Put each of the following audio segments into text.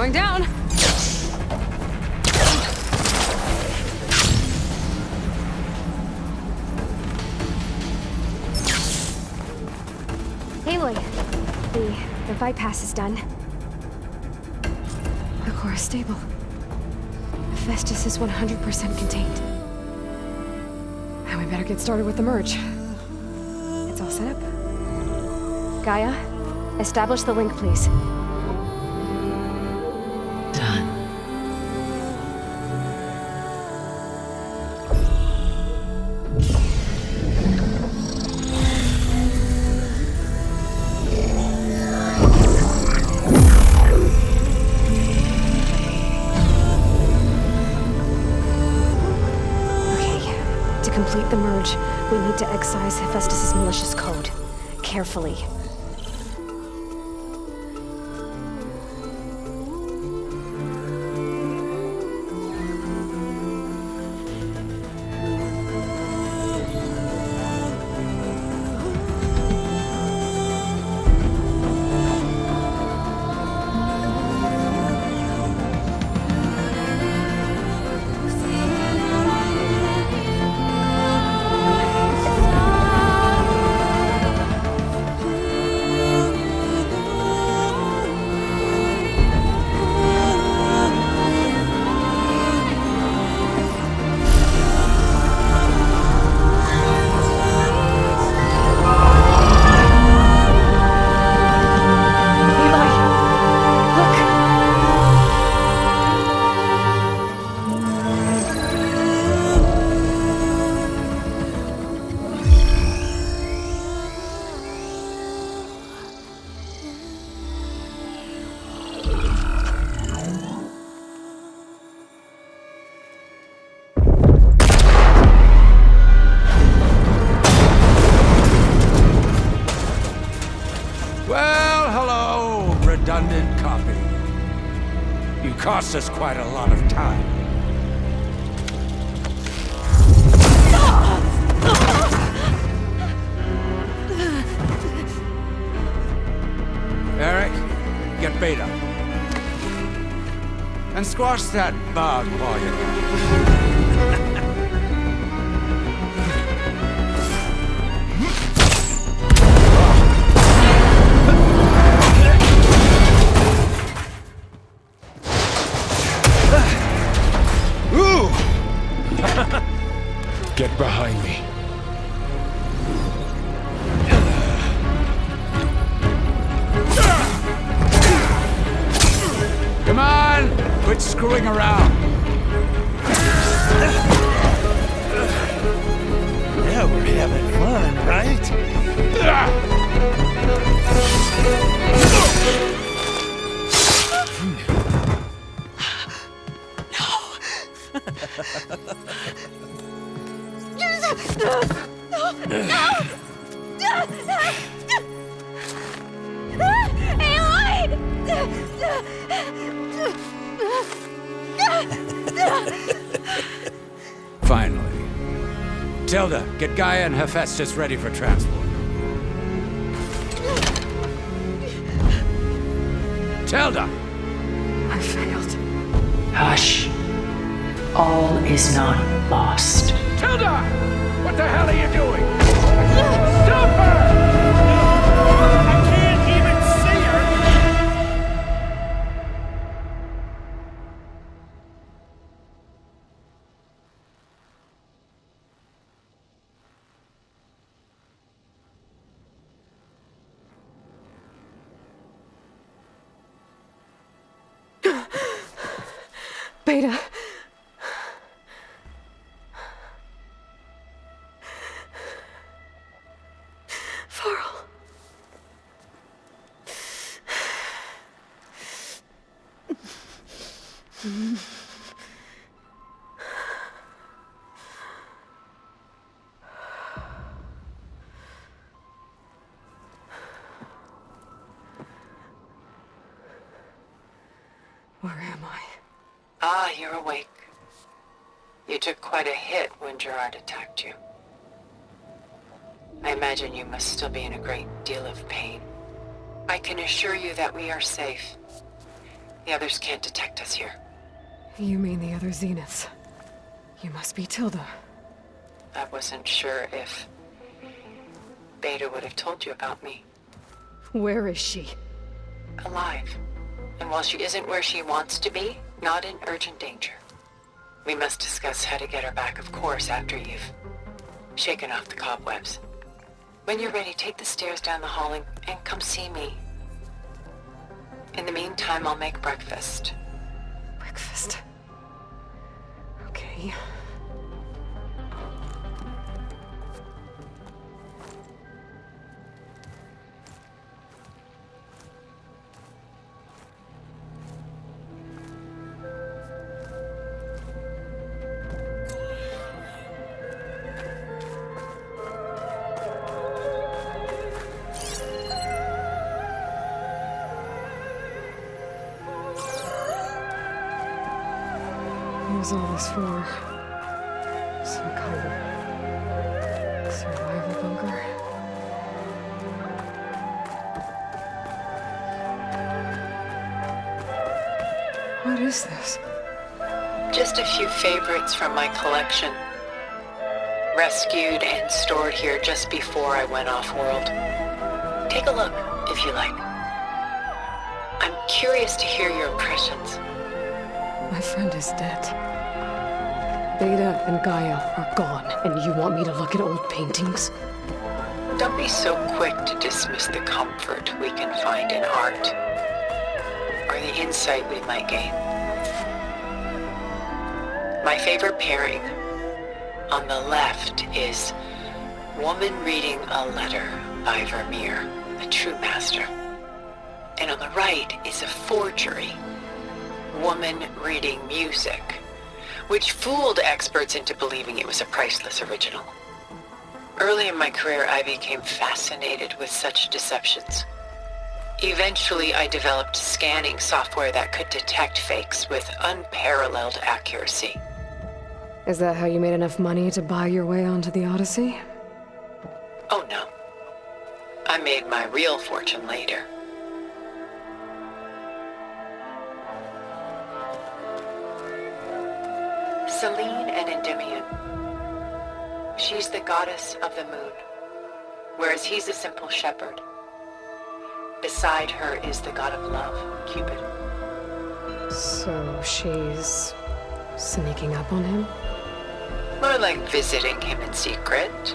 Going down! Aloy, the bypass is done. The core is stable. Hephaestus is 100% contained. And we better get started with the merge. It's all set up. Gaia, establish the link, please. Done. To complete the merge, we need to excise Hephaestus' malicious code. Carefully. Redundant copy. You cost us quite a lot of time. Eric, get Beta. And squash that bug while you're at it. Get behind me. Come on! Quit screwing around! Yeah, we're having fun, right? Finally. Tilda, get Gaia and Hephaestus ready for transport. Tilda! I failed. Hush. All is not lost. Tilda! What the hell are you doing? Stop her! I can't even see her! Beta. Where am I? Ah, you're awake. You took quite a hit when Gerard attacked you. I imagine you must still be in a great deal of pain. I can assure you that we are safe. The others can't detect us here. You mean the other Zeniths? You must be Tilda. I wasn't sure if Beta would have told you about me. Where is she? Alive. And while she isn't where she wants to be, not in urgent danger. We must discuss how to get her back, of course, after you've shaken off the cobwebs. When you're ready, take the stairs down the hall and come see me. In the meantime, I'll make breakfast. Breakfast. Okay. What was all this for? Some kind of survival bunker? What is this? Just a few favorites from my collection. Rescued and stored here just before I went off-world. Take a look, if you like. I'm curious to hear your impressions. My friend is dead. Beta and Gaia are gone, and you want me to look at old paintings? Don't be so quick to dismiss the comfort we can find in art, or the insight we might gain. My favorite pairing on the left is Woman Reading a Letter by Vermeer, a true master. And on the right is a forgery, Woman Reading Music, which fooled experts into believing it was a priceless original. Early in my career, I became fascinated with such deceptions. Eventually, I developed scanning software that could detect fakes with unparalleled accuracy. Is that how you made enough money to buy your way onto the Odyssey? Oh no. I made my real fortune later. Selene and Endymion. She's the goddess of the moon, whereas he's a simple shepherd. Beside her is the god of love, Cupid. So she's sneaking up on him? More like visiting him in secret.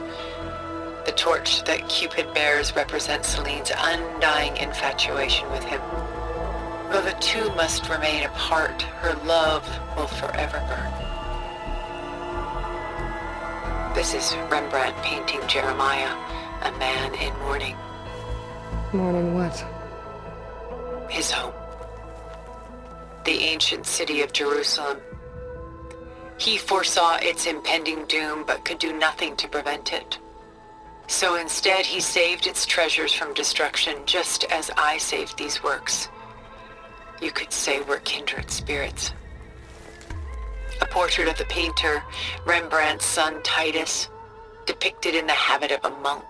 The torch that Cupid bears represents Selene's undying infatuation with him. Though the two must remain apart, her love will forever burn. This is Rembrandt painting Jeremiah, a man in mourning. Mourning what? His home. The ancient city of Jerusalem. He foresaw its impending doom, but could do nothing to prevent it. So instead, he saved its treasures from destruction, just as I saved these works. You could say we're kindred spirits. A portrait of the painter, Rembrandt's son Titus, depicted in the habit of a monk.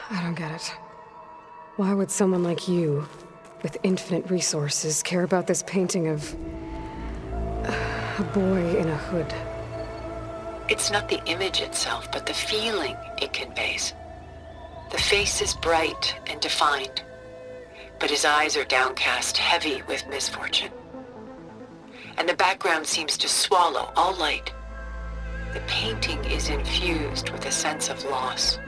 I don't get it. Why would someone like you, with infinite resources, care about this painting of a boy in a hood? It's not the image itself, but the feeling it conveys. The face is bright and defined, but his eyes are downcast, heavy with misfortune. And the background seems to swallow all light. The painting is infused with a sense of loss.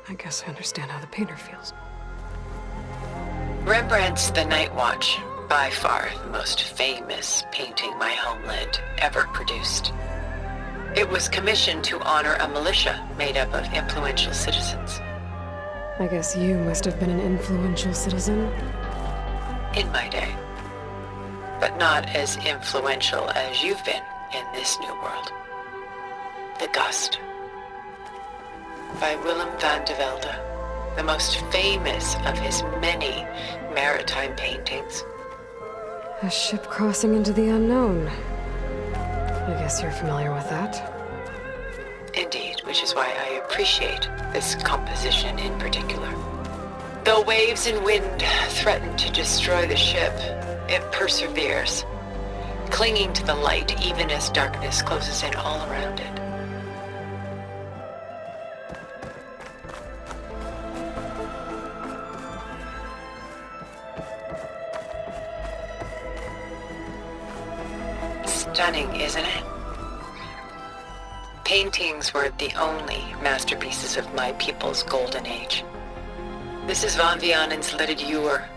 I guess I understand how the painter feels. Rembrandt's The Night Watch, by far the most famous painting my homeland ever produced. It was commissioned to honor a militia made up of influential citizens. I guess you must have been an influential citizen. In my day. But not as influential as you've been in this new world. The Gust. By Willem van de Velde, the most famous of his many maritime paintings. A ship crossing into the unknown. I guess you're familiar with that. Indeed, which is why I appreciate this composition in particular. Though waves and wind threaten to destroy the ship, it perseveres, clinging to the light even as darkness closes in all around it. Stunning, isn't it? Paintings weren't the only masterpieces of my people's golden age. This is Von Vianen's lidded ewer,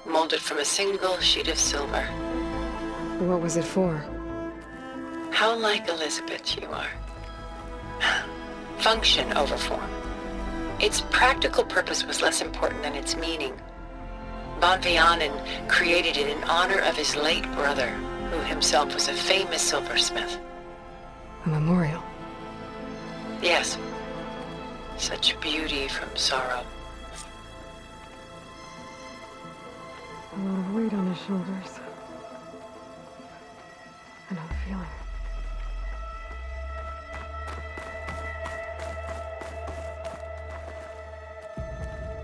molded from a single sheet of silver. What was it for? How like Elizabeth you are. Function over form. Its practical purpose was less important than its meaning. Von Vianen created it in honor of his late brother, who himself was a famous silversmith. A memorial. Yes. Such beauty from sorrow. A lot of weight on his shoulders. I know the feeling.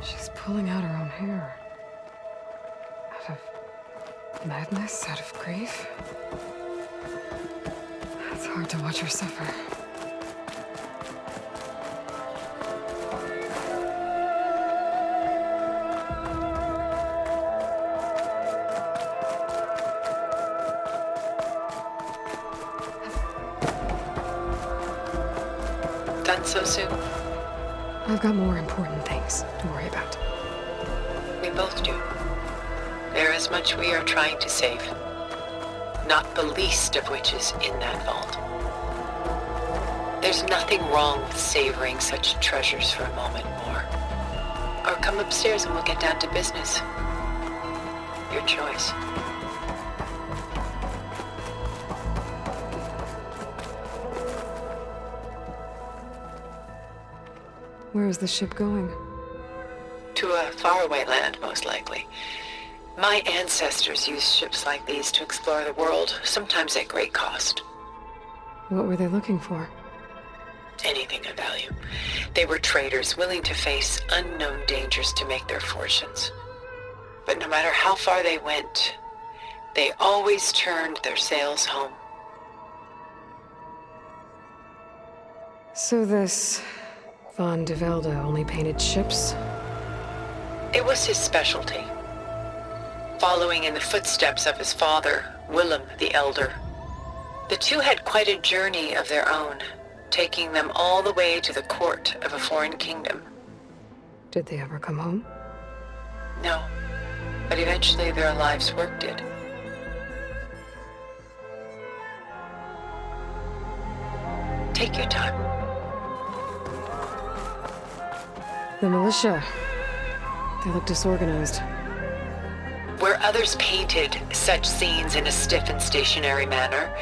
She's pulling out her own hair. Out of madness, out of grief. It's hard to watch her suffer. Done so soon? I've got more important things to worry about. We both do. There is much we are trying to save. Not the least of which is in that vault. There's nothing wrong with savoring such treasures for a moment more. Or come upstairs and we'll get down to business. Your choice. Where is the ship going? To a faraway land, most likely. My ancestors used ships like these to explore the world, sometimes at great cost. What were they looking for? Anything of value. They were traders willing to face unknown dangers to make their fortunes. But no matter how far they went, they always turned their sails home. So this Von de Velde only painted ships? It was his specialty. Following in the footsteps of his father, Willem the Elder. The two had quite a journey of their own, taking them all the way to the court of a foreign kingdom. Did they ever come home? No, but eventually their lives' work did. Take your time. The militia. They look disorganized. Where others painted such scenes in a stiff and stationary manner,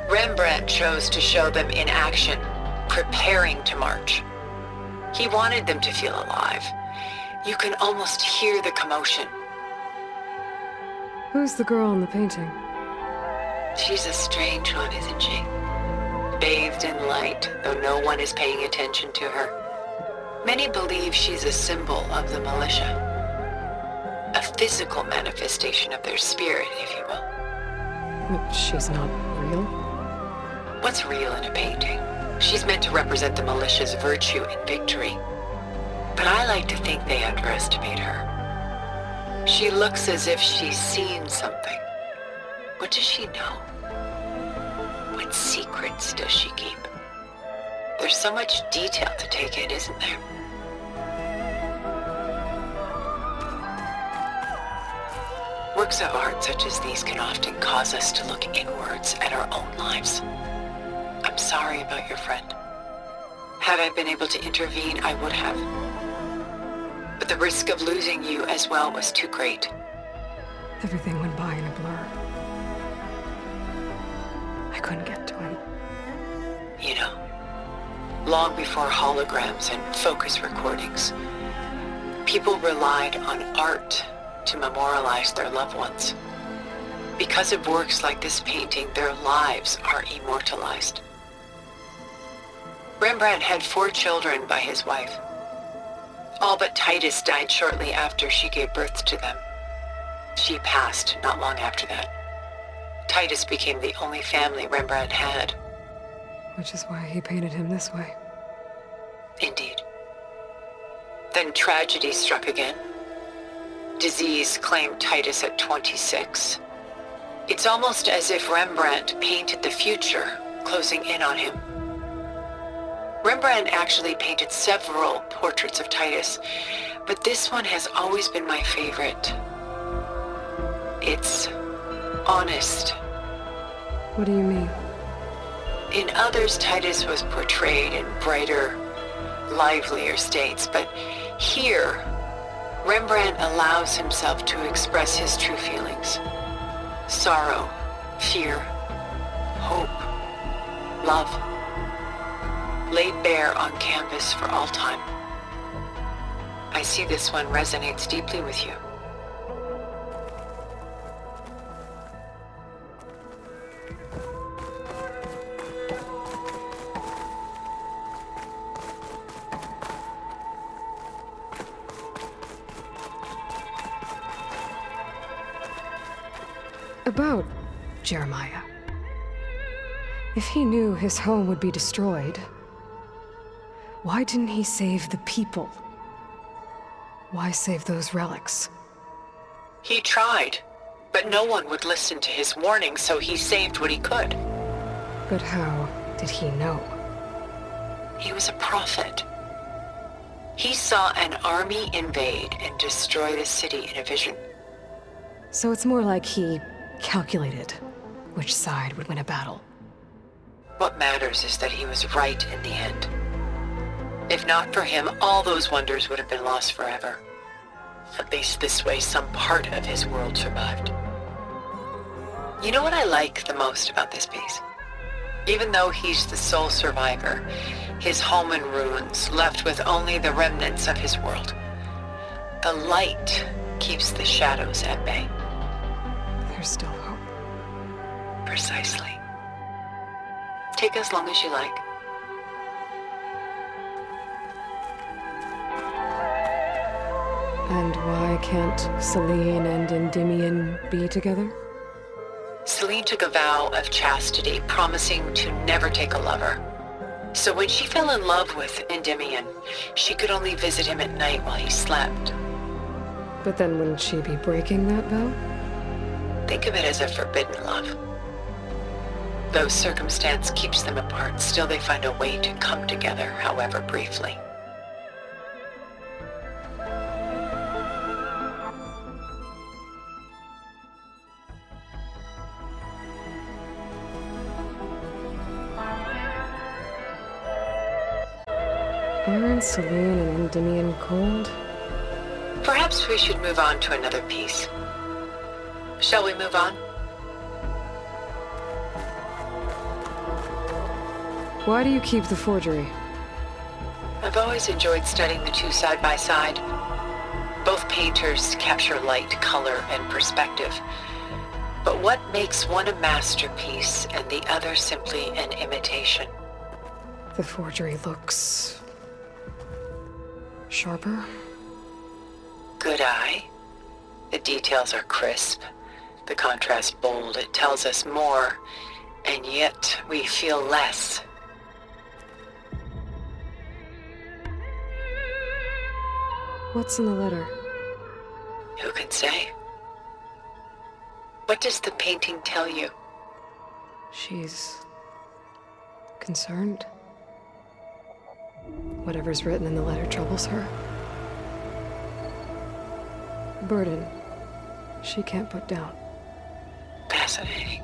Rembrandt chose to show them in action, preparing to march. He wanted them to feel alive. You can almost hear the commotion. Who's the girl in the painting? She's a strange one, isn't she? Bathed in light, though no one is paying attention to her. Many believe she's a symbol of the militia. A physical manifestation of their spirit, if you will. But she's not real? What's real in a painting? She's meant to represent the militia's virtue and victory. But I like to think they underestimate her. She looks as if she's seen something. What does she know? What secrets does she keep? There's so much detail to take in, isn't there? Works of art such as these can often cause us to look inwards at our own lives. I'm sorry about your friend. Had I been able to intervene, I would have. But the risk of losing you as well was too great. Everything went by in a blur. I couldn't get to him. You know, long before holograms and focus recordings, people relied on art to memorialize their loved ones. Because of works like this painting, their lives are immortalized. Rembrandt had 4 children by his wife. All but Titus died shortly after she gave birth to them. She passed not long after that. Titus became the only family Rembrandt had. Which is why he painted him this way. Indeed. Then tragedy struck again. Disease claimed Titus at 26. It's almost as if Rembrandt painted the future, closing in on him. Rembrandt actually painted several portraits of Titus, but this one has always been my favorite. It's honest. What do you mean? In others, Titus was portrayed in brighter, livelier states, but here, Rembrandt allows himself to express his true feelings. Sorrow, fear, hope, love, laid bare on canvas for all time. I see this one resonates deeply with you. About Jeremiah. If he knew his home would be destroyed, why didn't he save the people? Why save those relics? He tried, but no one would listen to his warning, so he saved what he could. But how did he know? He was a prophet. He saw an army invade and destroy the city in a vision. So it's more like he calculated which side would win a battle. What matters is that he was right in the end. If not for him, all those wonders would have been lost forever. At least this way, some part of his world survived. You know what I like the most about this piece? Even though he's the sole survivor, his home in ruins, left with only the remnants of his world. The light keeps the shadows at bay. There's still hope. Precisely. Take as long as you like. And why can't Selene and Endymion be together? Selene took a vow of chastity, promising to never take a lover. So when she fell in love with Endymion, she could only visit him at night while he slept. But then wouldn't she be breaking that vow? Think of it as a forbidden love. Though circumstance keeps them apart, still they find a way to come together, however briefly. Aren't Selene and Endymion cold? Perhaps we should move on to another piece. Shall we move on? Why do you keep the forgery? I've always enjoyed studying the two side by side. Both painters capture light, color, and perspective. But what makes one a masterpiece and the other simply an imitation? The forgery looks sharper. Good eye. The details are crisp. The contrast bold. It tells us more, and yet we feel less. What's in the letter? Who can say? What does the painting tell you? She's concerned. Whatever's written in the letter troubles her. A burden she can't put down. Fascinating.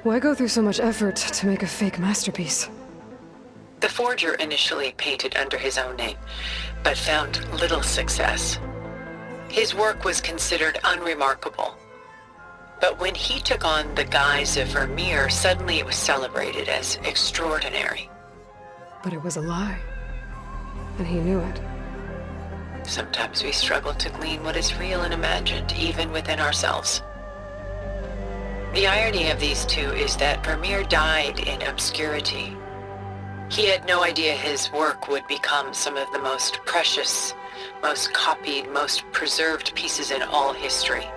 Why go through so much effort to make a fake masterpiece? The forger initially painted under his own name, but found little success. His work was considered unremarkable. But when he took on the guise of Vermeer, suddenly it was celebrated as extraordinary. But it was a lie. And he knew it. Sometimes we struggle to glean what is real and imagined, even within ourselves. The irony of these two is that Vermeer died in obscurity. He had no idea his work would become some of the most precious, most copied, most preserved pieces in all history.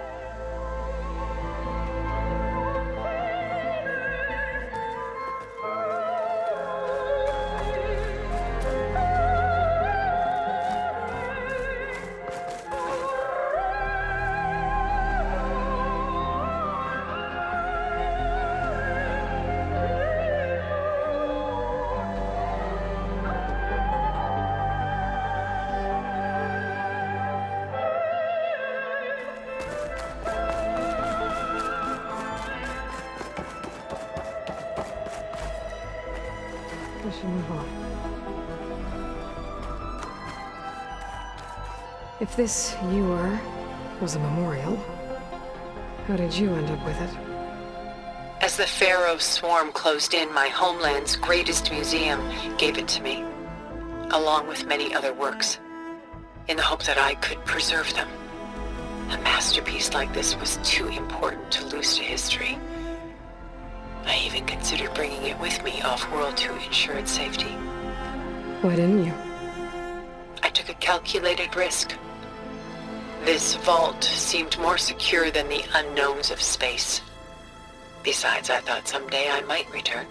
I should move on. If this ewer was a memorial, how did you end up with it? As the Pharaoh swarm closed in, my homeland's greatest museum gave it to me, along with many other works, in the hope that I could preserve them. A masterpiece like this was too important to lose to history. I even considered bringing it with me off-world to ensure its safety. Why didn't you? I took a calculated risk. This vault seemed more secure than the unknowns of space. Besides, I thought someday I might return.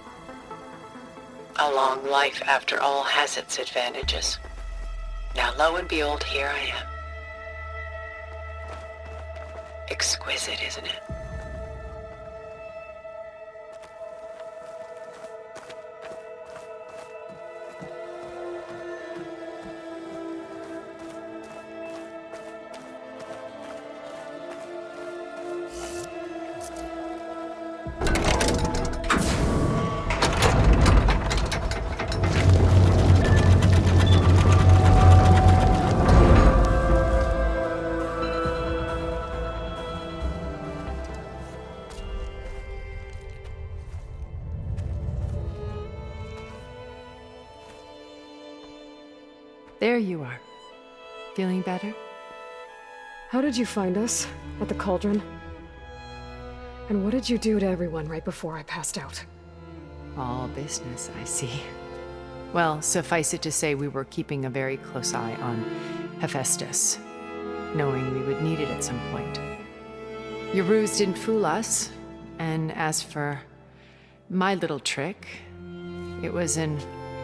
A long life, after all, has its advantages. Now, lo and behold, here I am. Exquisite, isn't it? There you are. Feeling better? How did you find us? At the cauldron? And what did you do to everyone right before I passed out? All business, I see. Well, suffice it to say we were keeping a very close eye on Hephaestus, knowing we would need it at some point. Your ruse didn't fool us, and as for my little trick, it was an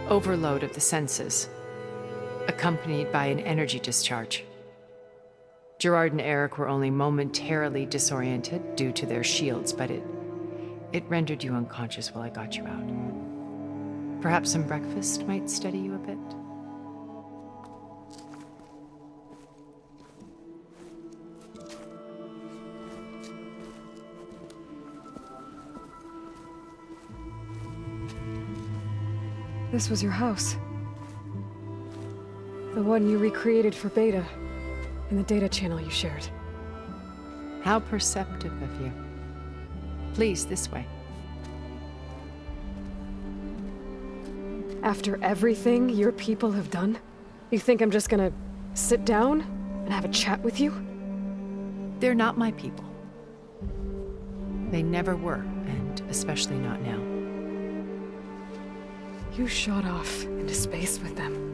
overload of the senses, accompanied by an energy discharge. Gerard and Eric were only momentarily disoriented due to their shields, but it rendered you unconscious while I got you out. Perhaps some breakfast might steady you a bit? This was your house. The one you recreated for Beta, in the data channel you shared. How perceptive of you. Please, this way. After everything your people have done, you think I'm just gonna sit down and have a chat with you? They're not my people. They never were, and especially not now. You shot off into space with them,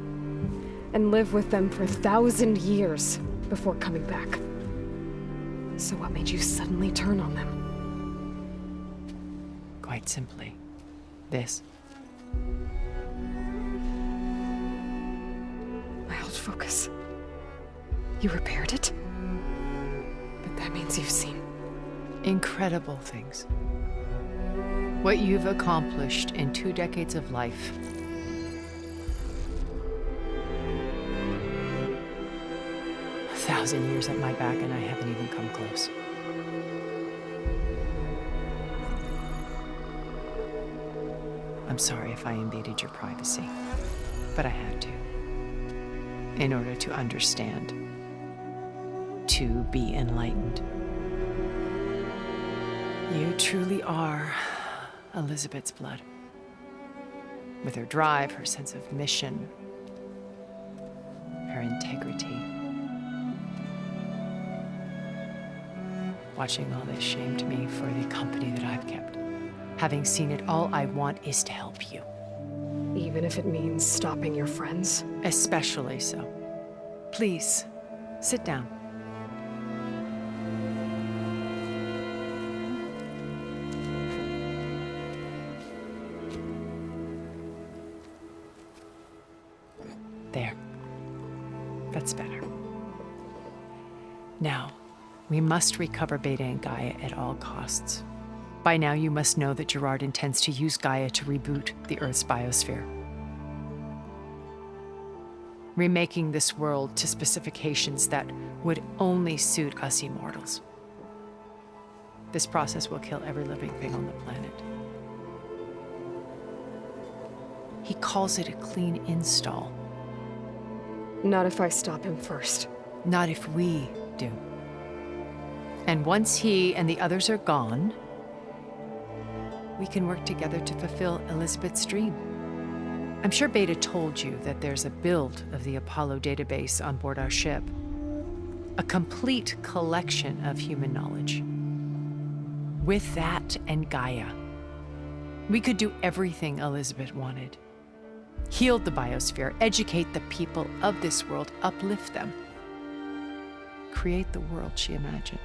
and lived with them for 1,000 years before coming back. So what made you suddenly turn on them? Quite simply, this. My old focus. You repaired it? But that means you've seen... Incredible things. What you've accomplished in 2 decades of life. A 1,000 years at my back and I haven't even come close. I'm sorry if I invaded your privacy, but I had to. In order to understand. To be enlightened. You truly are Elizabeth's blood. With her drive, her sense of mission, her integrity. Watching all this shamed me for the company that I've kept. Having seen it, all I want is to help you. Even if it means stopping your friends? Especially so. Please, sit down. There. That's better. Now, we must recover Beta and Gaia at all costs. By now, you must know that Gerard intends to use Gaia to reboot the Earth's biosphere, remaking this world to specifications that would only suit us immortals. This process will kill every living thing on the planet. He calls it a clean install. Not if I stop him first. Not if we do. And once he and the others are gone, we can work together to fulfill Elizabeth's dream. I'm sure Beta told you that there's a build of the Apollo database on board our ship. A complete collection of human knowledge. With that and Gaia, we could do everything Elizabeth wanted. Heal the biosphere, educate the people of this world, uplift them. Create the world she imagined.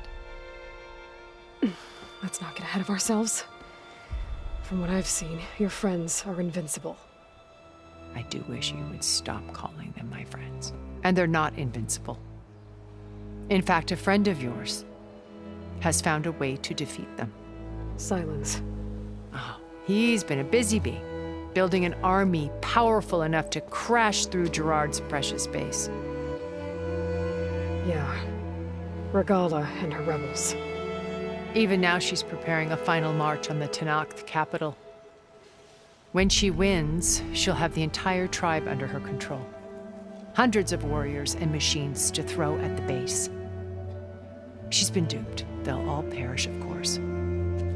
Let's not get ahead of ourselves. From what I've seen, your friends are invincible. I do wish you would stop calling them my friends. And they're not invincible. In fact, a friend of yours has found a way to defeat them. Silence. Oh, he's been a busy bee, building an army powerful enough to crash through Gerard's precious base. Yeah. Regala and her rebels. Even now, she's preparing a final march on the Tenakth capital. When she wins, she'll have the entire tribe under her control. Hundreds of warriors and machines to throw at the base. She's been duped. They'll all perish, of course.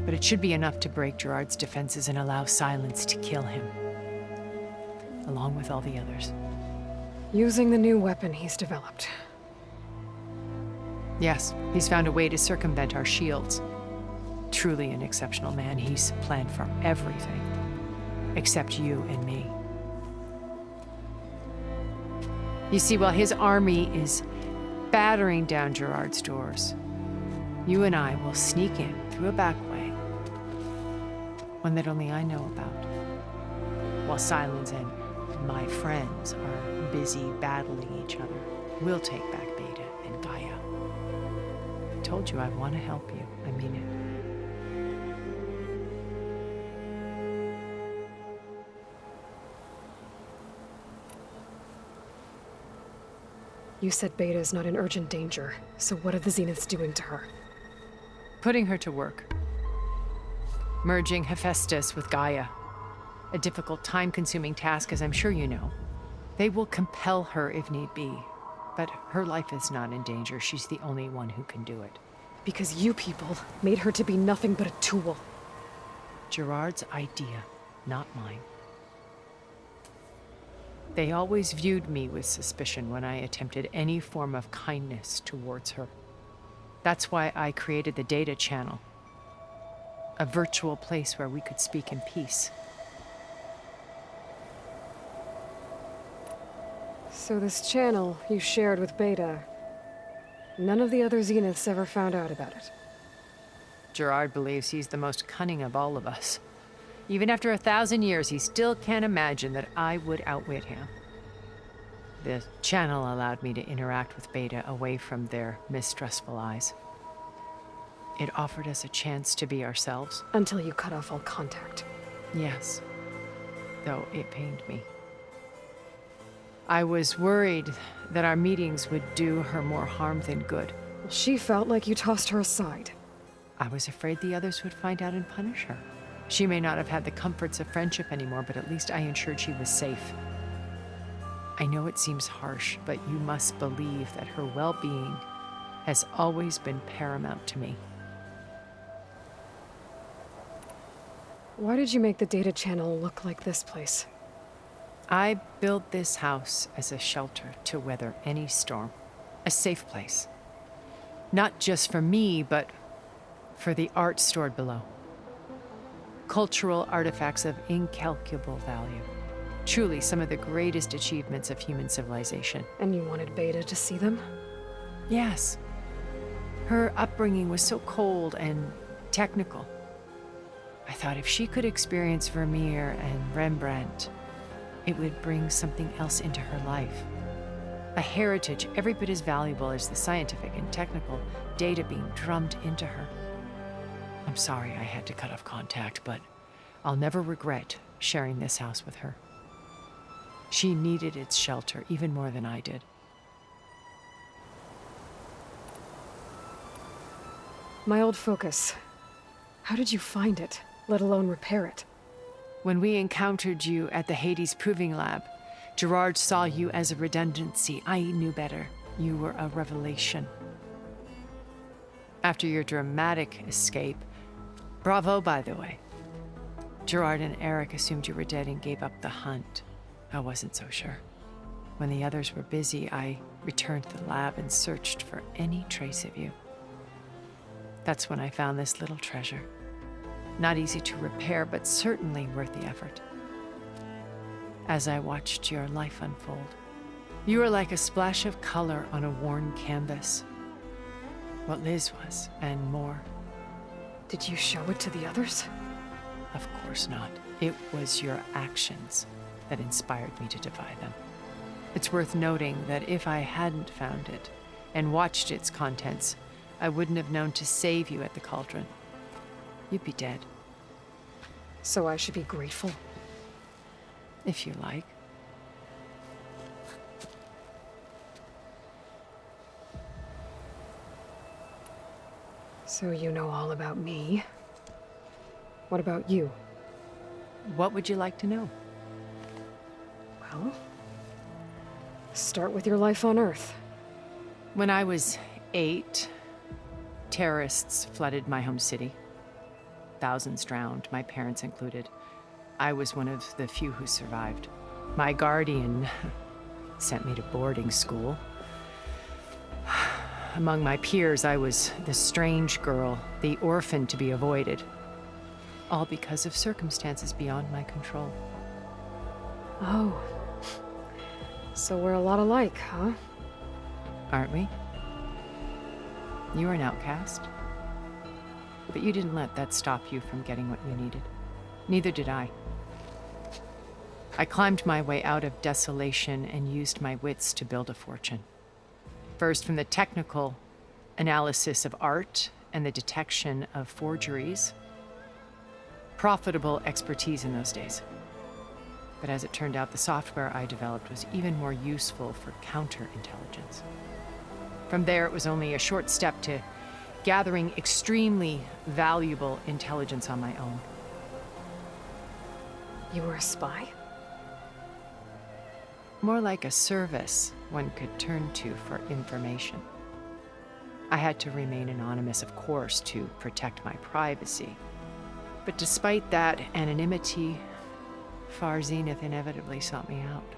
But it should be enough to break Gerard's defenses and allow Silence to kill him. Along with all the others. Using the new weapon he's developed. Yes, he's found a way to circumvent our shields. Truly an exceptional man. He's planned for everything. Except you and me. You see, while his army is battering down Gerard's doors, you and I will sneak in through a back way. One that only I know about. While Silence and my friends are busy battling each other, we'll take back Beta and Gaia. I told you I want to help you. I mean it. You said Beta is not in urgent danger, so what are the Zeniths doing to her? Putting her to work. Merging Hephaestus with Gaia. A difficult, time-consuming task, as I'm sure you know. They will compel her if need be, but her life is not in danger. She's the only one who can do it. Because you people made her to be nothing but a tool. Gerard's idea, not mine. They always viewed me with suspicion when I attempted any form of kindness towards her. That's why I created the data channel. A virtual place where we could speak in peace. So this channel you shared with Beta, none of the other Zeniths ever found out about it. Gerard believes he's the most cunning of all of us. Even after 1,000 years, he still can't imagine that I would outwit him. The channel allowed me to interact with Beta away from their mistrustful eyes. It offered us a chance to be ourselves. Until you cut off all contact. Yes, though it pained me. I was worried that our meetings would do her more harm than good. She felt like you tossed her aside. I was afraid the others would find out and punish her. She may not have had the comforts of friendship anymore, but at least I ensured she was safe. I know it seems harsh, but you must believe that her well-being has always been paramount to me. Why did you make the data channel look like this place? I built this house as a shelter to weather any storm. A safe place. Not just for me, but for the art stored below. Cultural artifacts of incalculable value. Truly some of the greatest achievements of human civilization. And you wanted Beta to see them? Yes. Her upbringing was so cold and technical. I thought if she could experience Vermeer and Rembrandt, it would bring something else into her life. A heritage every bit as valuable as the scientific and technical data being drummed into her. I'm sorry I had to cut off contact, but I'll never regret sharing this house with her. She needed its shelter even more than I did. My old focus. How did you find it, let alone repair it? When we encountered you at the Hades Proving Lab, Gerard saw you as a redundancy. I knew better. You were a revelation. After your dramatic escape, bravo, by the way. Gerard and Eric assumed you were dead and gave up the hunt. I wasn't so sure. When the others were busy, I returned to the lab and searched for any trace of you. That's when I found this little treasure. Not easy to repair, but certainly worth the effort. As I watched your life unfold, you were like a splash of color on a worn canvas. What Liz was, and more. Did you show it to the others? Of course not. It was your actions that inspired me to defy them. It's worth noting that if I hadn't found it and watched its contents, I wouldn't have known to save you at the cauldron. You'd be dead. So I should be grateful? If you like. So you know all about me. What about you? What would you like to know? Well, start with your life on Earth. When I was 8, terrorists flooded my home city. Thousands drowned, my parents included. I was one of the few who survived. My guardian sent me to boarding school. Among my peers, I was the strange girl, the orphan to be avoided. All because of circumstances beyond my control. Oh. So we're a lot alike, huh? Aren't we? You were an outcast. But you didn't let that stop you from getting what you needed. Neither did I. I climbed my way out of desolation and used my wits to build a fortune. First, from the technical analysis of art and the detection of forgeries. Profitable expertise in those days. But as it turned out, the software I developed was even more useful for counterintelligence. From there, it was only a short step to gathering extremely valuable intelligence on my own. You were a spy? More like a service one could turn to for information. I had to remain anonymous, of course, to protect my privacy. But despite that anonymity, Far Zenith inevitably sought me out.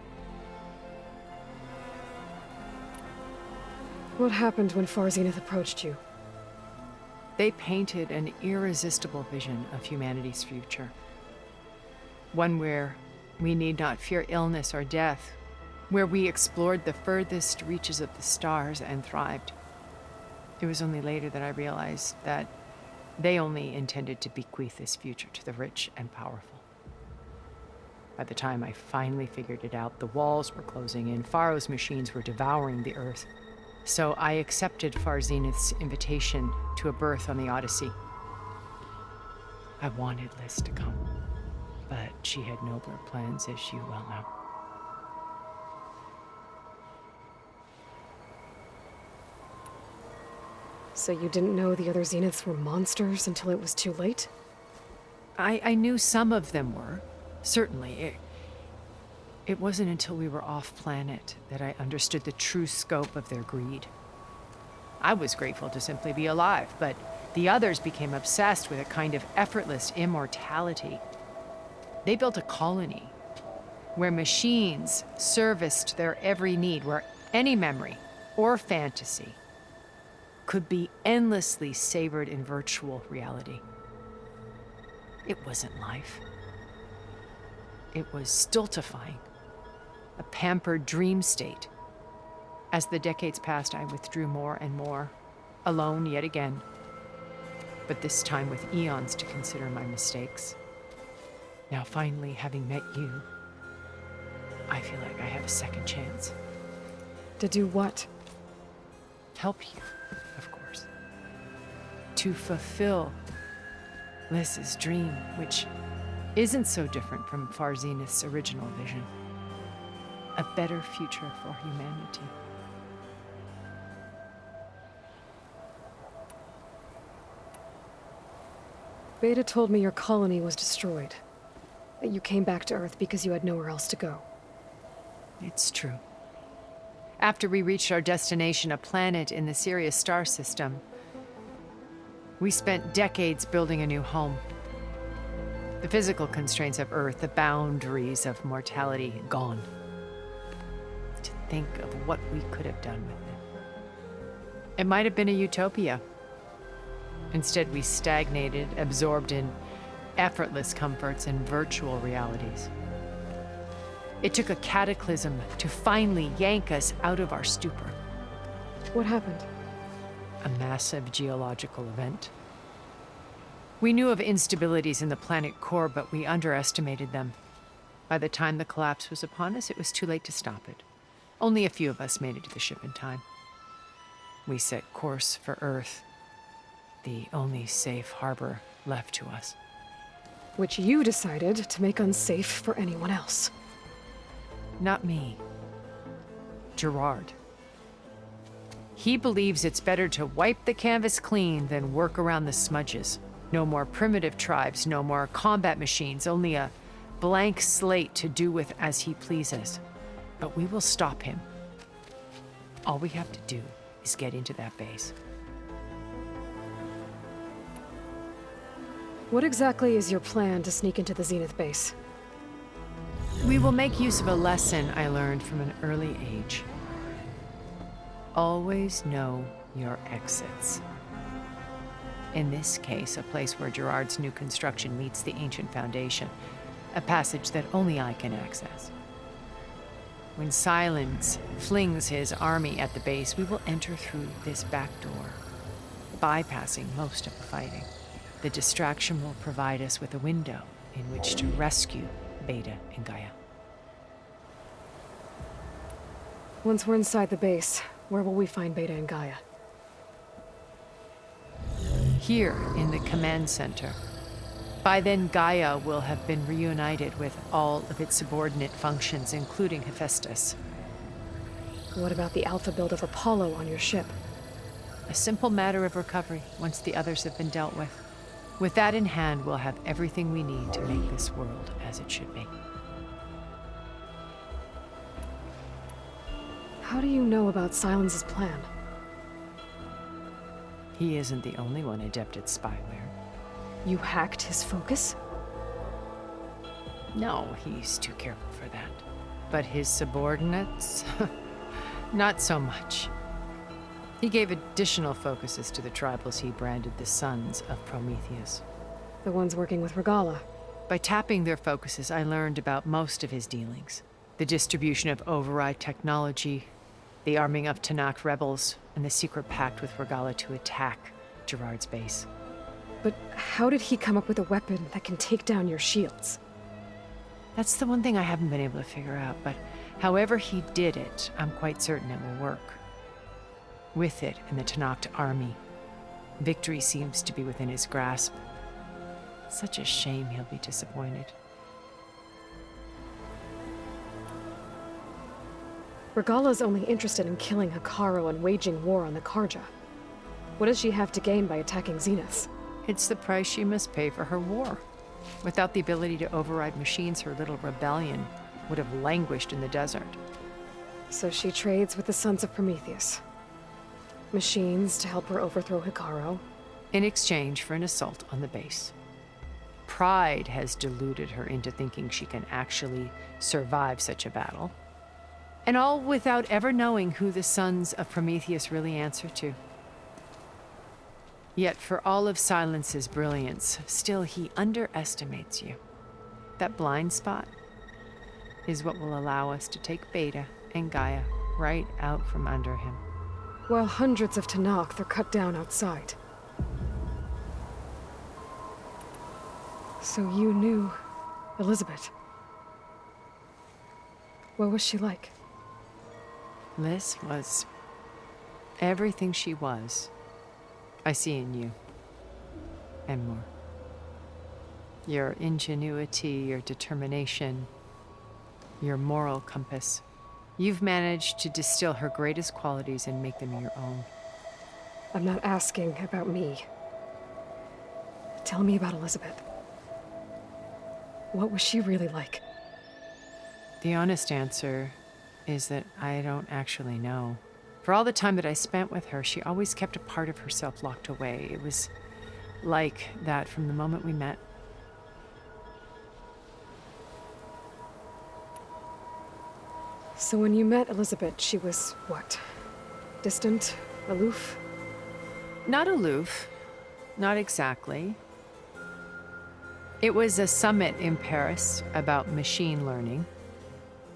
What happened when Far Zenith approached you? They painted an irresistible vision of humanity's future. One where we need not fear illness or death, where we explored the furthest reaches of the stars and thrived. It was only later that I realized that they only intended to bequeath this future to the rich and powerful. By the time I finally figured it out, the walls were closing in, Pharaoh's machines were devouring the earth. So I accepted Far Zenith's invitation to a berth on the Odyssey. I wanted Liz to come, but she had nobler plans, as you well know. So you didn't know the other Zeniths were monsters until it was too late? I knew some of them were, certainly. It wasn't until we were off-planet that I understood the true scope of their greed. I was grateful to simply be alive, but the others became obsessed with a kind of effortless immortality. They built a colony where machines serviced their every need, where any memory or fantasy could be endlessly savored in virtual reality. It wasn't life. It was stultifying. a pampered dream state. As the decades passed, I withdrew more and more, alone yet again, but this time with eons to consider my mistakes. Now finally, having met you, I feel like I have a second chance. To do what? Help you, of course. To fulfill Liz's dream, which isn't so different from Far Zenith's original vision. A better future for humanity. Beta told me your colony was destroyed. That you came back to Earth because you had nowhere else to go. It's true. After we reached our destination, a planet in the Sirius star system, we spent decades building a new home. The physical constraints of Earth, the boundaries of mortality, gone. To think of what we could have done with it. It might have been a utopia. Instead, we stagnated, absorbed in effortless comforts and virtual realities. It took a cataclysm to finally yank us out of our stupor. What happened? A massive geological event. We knew of instabilities in the planet core, but we underestimated them. By the time the collapse was upon us, it was too late to stop it. Only a few of us made it to the ship in time. We set course for Earth, the only safe harbor left to us. Which you decided to make unsafe for anyone else. Not me. Gerard. He believes it's better to wipe the canvas clean than work around the smudges. No more primitive tribes, no more combat machines, only a blank slate to do with as he pleases. But we will stop him. All we have to do is get into that base. What exactly is your plan to sneak into the Zenith base? We will make use of a lesson I learned from an early age. Always know your exits. In this case, a place where Gerard's new construction meets the ancient foundation, a passage that only I can access. When Silence flings his army at the base, we will enter through this back door, bypassing most of the fighting. The distraction will provide us with a window in which to rescue Beta and Gaia. Once we're inside the base, where will we find Beta and Gaia? Here in the command center. By then, Gaia will have been reunited with all of its subordinate functions, including Hephaestus. What about the alpha build of Apollo on your ship? A simple matter of recovery once the others have been dealt with. With that in hand, we'll have everything we need to make this world as it should be. How do you know about Silence's plan? He isn't the only one adept at spyware. You hacked his focus? No, he's too careful for that. But his subordinates? Not so much. He gave additional focuses to the tribals he branded the Sons of Prometheus. The ones working with Regala. By tapping their focuses, I learned about most of his dealings. The distribution of override technology, the arming of Tanakh rebels, and the secret pact with Regala to attack Gerard's base. But how did he come up with a weapon that can take down your shields? That's the one thing I haven't been able to figure out, but however he did it, I'm quite certain it will work. With it and the Tanakh army, victory seems to be within his grasp. Such a shame he'll be disappointed. Regala's only interested in killing Hekarro and waging war on the Karja. What does she have to gain by attacking Zeniths? It's the price she must pay for her war. Without the ability to override machines, her little rebellion would have languished in the desert. So she trades with the Sons of Prometheus. Machines to help her overthrow Hekarro. In exchange for an assault on the base. Pride has deluded her into thinking she can actually survive such a battle. And all without ever knowing who the Sons of Prometheus really answer to. Yet for all of Silence's brilliance, still he underestimates you. That blind spot? is what will allow us to take Beta and Gaia right out from under him. While hundreds of Tenakth are cut down outside. So you knew Elizabeth. What was she like? Liz was everything she was. I see in you. And more. Your ingenuity, your determination, your moral compass. You've managed to distill her greatest qualities and make them your own. I'm not asking about me. Tell me about Elizabeth. What was she really like? The honest answer is that I don't actually know. For all the time that I spent with her, she always kept a part of herself locked away. It was like that from the moment we met. So when you met Elizabeth, she was what? Distant? Aloof? Not aloof. Not exactly. It was a summit in Paris about machine learning,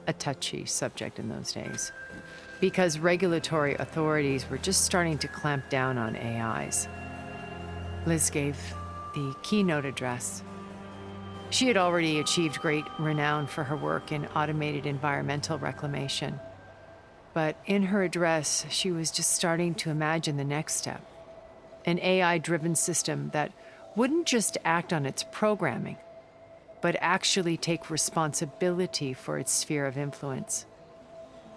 a touchy subject in those days, because regulatory authorities were just starting to clamp down on AIs. Liz gave the keynote address. She had already achieved great renown for her work in automated environmental reclamation. But in her address, she was just starting to imagine the next step, an AI-driven system that wouldn't just act on its programming, but actually take responsibility for its sphere of influence.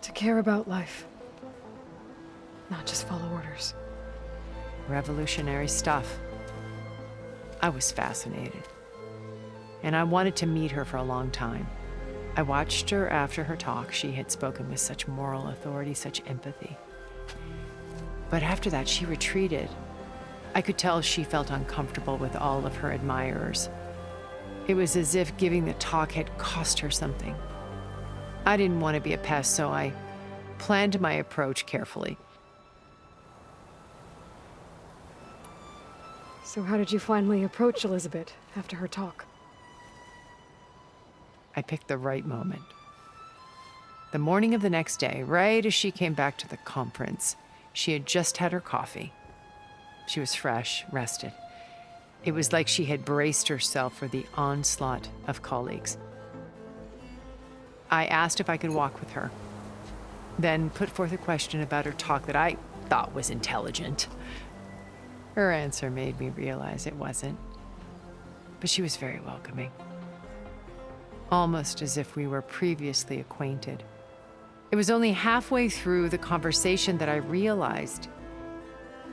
To care about life. Not just follow orders. Revolutionary stuff. I was fascinated. And I wanted to meet her for a long time. I watched her after her talk. She had spoken with such moral authority, such empathy. But after that, she retreated. I could tell she felt uncomfortable with all of her admirers. It was as if giving the talk had cost her something. I didn't want to be a pest, so I planned my approach carefully. So how did you finally approach Elizabeth after her talk? I picked the right moment. The morning of the next day, right as she came back to the conference, she had just had her coffee. She was fresh, rested. It was like she had braced herself for the onslaught of colleagues. I asked if I could walk with her, then put forth a question about her talk that I thought was intelligent. Her answer made me realize it wasn't, but she was very welcoming. Almost as if we were previously acquainted. It was only halfway through the conversation that I realized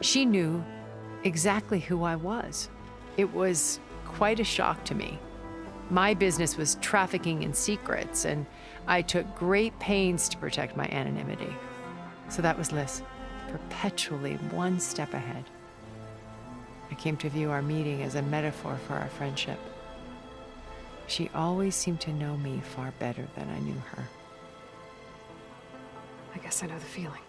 she knew exactly who I was. It was quite a shock to me. My business was trafficking in secrets, and I took great pains to protect my anonymity. So that was Liz, perpetually one step ahead. I came to view our meeting as a metaphor for our friendship. She always seemed to know me far better than I knew her. I guess I know the feeling.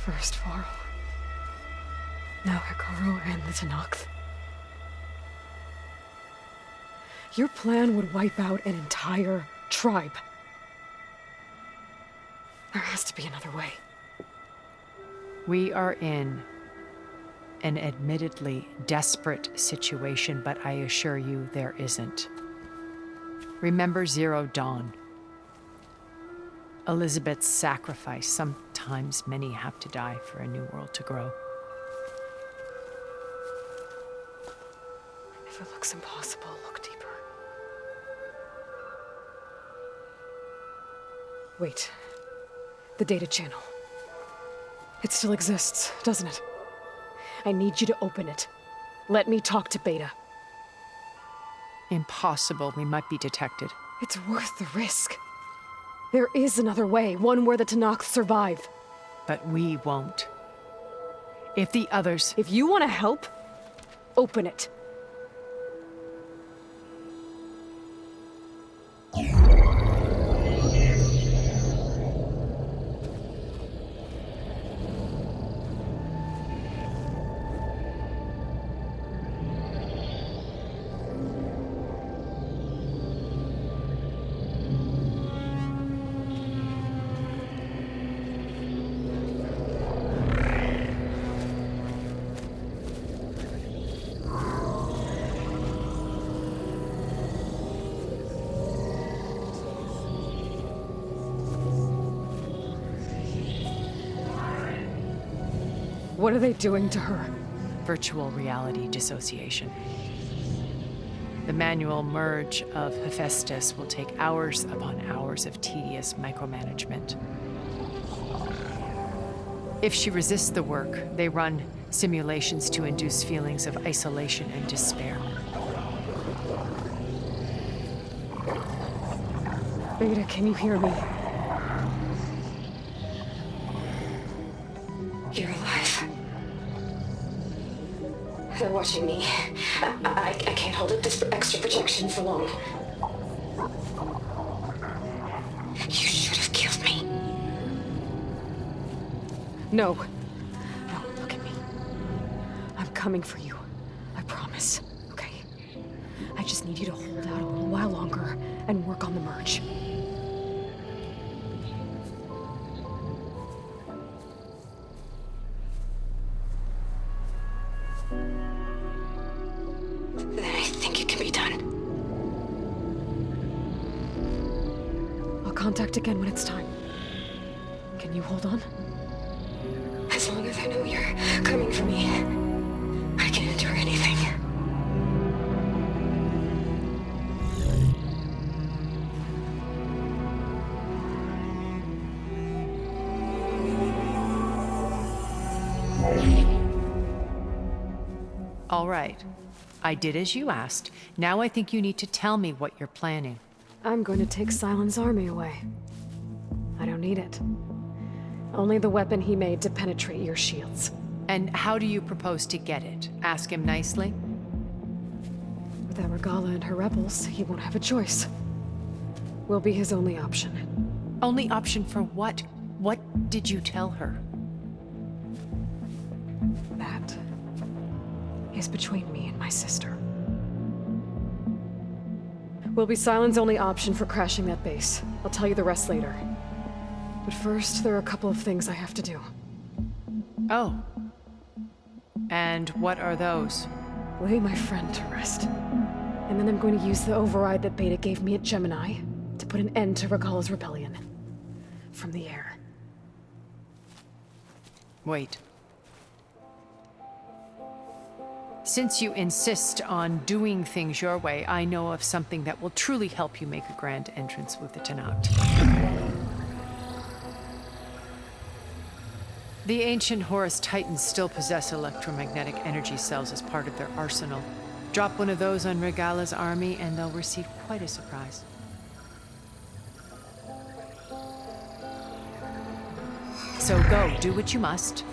First Varl. Now Hikaru and the Tenakth. Your plan would wipe out an entire tribe. There has to be another way. We are in an admittedly desperate situation, but I assure you there isn't. Remember Zero Dawn. Elizabeth's sacrifice. Sometimes many have to die for a new world to grow. If it looks impossible, look deeper. Wait. The data channel. It still exists, doesn't it? I need you to open it. Let me talk to Beta. Impossible. We might be detected. It's worth the risk. There is another way, one where the Tenakth survive. But we won't. If the others... If you want to help, open it. What are they doing to her? Virtual reality dissociation. The manual merge of Hephaestus will take hours upon hours of tedious micromanagement. If she resists the work, they run simulations to induce feelings of isolation and despair. Beta, can you hear me? You're alive. They're watching me. I can't hold up this extra projection for long. You should have killed me. No. No, look at me. I'm coming for you. I promise. Okay? I just need you to hold out a little while longer and work on the merge. Then I think it can be done. I'll contact again when it's time. Can you hold on? As long as I know you're coming for me, I can endure anything. All right. I did as you asked. Now I think you need to tell me what you're planning. I'm going to take Silent's army away. I don't need it. Only the weapon he made to penetrate your shields. And how do you propose to get it? Ask him nicely? Without Regala and her rebels, he won't have a choice. We'll be his only option. Only option for what? What did you tell her? That is between me and my sister. Will be Silent's only option for crashing that base. I'll tell you the rest later. But first, there are a couple of things I have to do. Oh. And what are those? Lay my friend to rest. And then I'm going to use the override that Beta gave me at Gemini to put an end to Regala's rebellion. From the air. Wait. Since you insist on doing things your way, I know of something that will truly help you make a grand entrance with the Tenat. The ancient Horus Titans still possess electromagnetic energy cells as part of their arsenal. Drop one of those on Regala's army and they'll receive quite a surprise. So go, do what you must.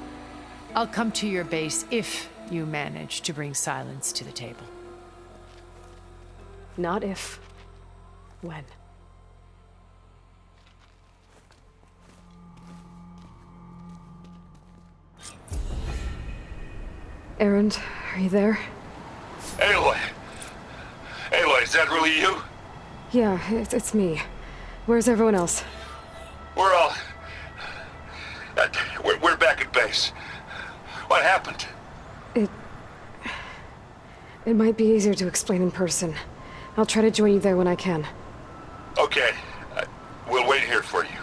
I'll come to your base if you manage to bring Silence to the table. Not if. When. Erend, are you there? Aloy! Aloy, is that really you? Yeah, it's me. Where's everyone else? We're all... We're back at base. What happened? It might be easier to explain in person. I'll try to join you there when I can. Okay. We'll wait here for you.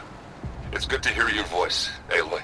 It's good to hear your voice, Aloy.